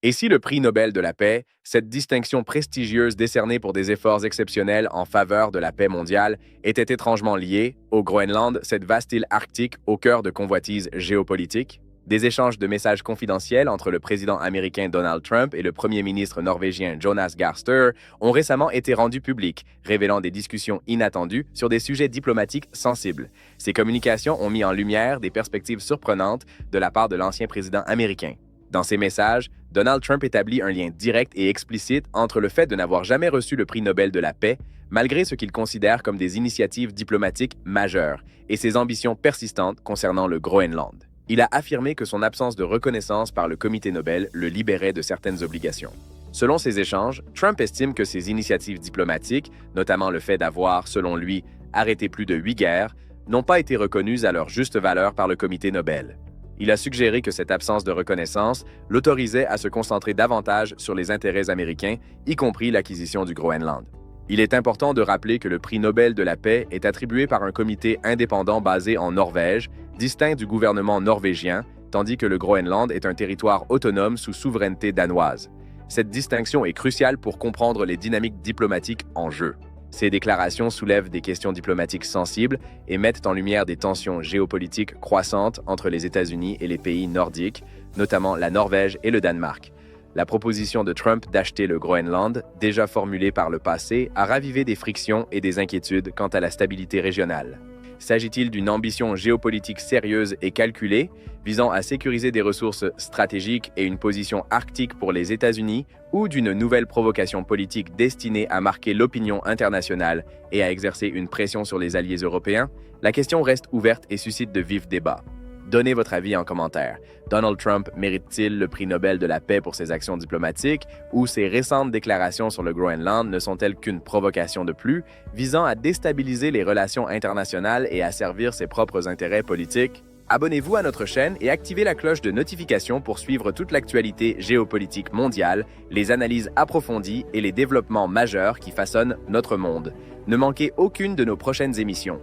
Et si le prix Nobel de la paix, cette distinction prestigieuse décernée pour des efforts exceptionnels en faveur de la paix mondiale, était étrangement liée au Groenland, cette vaste île arctique au cœur de convoitises géopolitiques? Des échanges de messages confidentiels entre le président américain Donald Trump et le premier ministre norvégien Jonas Gahr Støre ont récemment été rendus publics, révélant des discussions inattendues sur des sujets diplomatiques sensibles. Ces communications ont mis en lumière des perspectives surprenantes de la part de l'ancien président américain. Dans ces messages, Donald Trump établit un lien direct et explicite entre le fait de n'avoir jamais reçu le prix Nobel de la paix, malgré ce qu'il considère comme des initiatives diplomatiques majeures, et ses ambitions persistantes concernant le Groenland. Il a affirmé que son absence de reconnaissance par le Comité Nobel le libérait de certaines obligations. Selon ces échanges, Trump estime que ces initiatives diplomatiques, notamment le fait d'avoir, selon lui, arrêté plus de 8 guerres, n'ont pas été reconnues à leur juste valeur par le Comité Nobel. Il a suggéré que cette absence de reconnaissance l'autorisait à se concentrer davantage sur les intérêts américains, y compris l'acquisition du Groenland. Il est important de rappeler que le prix Nobel de la paix est attribué par un comité indépendant basé en Norvège, distinct du gouvernement norvégien, tandis que le Groenland est un territoire autonome sous souveraineté danoise. Cette distinction est cruciale pour comprendre les dynamiques diplomatiques en jeu. Ces déclarations soulèvent des questions diplomatiques sensibles et mettent en lumière des tensions géopolitiques croissantes entre les États-Unis et les pays nordiques, notamment la Norvège et le Danemark. La proposition de Trump d'acheter le Groenland, déjà formulée par le passé, a ravivé des frictions et des inquiétudes quant à la stabilité régionale. S'agit-il d'une ambition géopolitique sérieuse et calculée, visant à sécuriser des ressources stratégiques et une position arctique pour les États-Unis, ou d'une nouvelle provocation politique destinée à marquer l'opinion internationale et à exercer une pression sur les alliés européens? La question reste ouverte et suscite de vifs débats. Donnez votre avis en commentaire. Donald Trump mérite-t-il le prix Nobel de la paix pour ses actions diplomatiques, ou ses récentes déclarations sur le Groenland ne sont-elles qu'une provocation de plus, visant à déstabiliser les relations internationales et à servir ses propres intérêts politiques? Abonnez-vous à notre chaîne et activez la cloche de notification pour suivre toute l'actualité géopolitique mondiale, les analyses approfondies et les développements majeurs qui façonnent notre monde. Ne manquez aucune de nos prochaines émissions.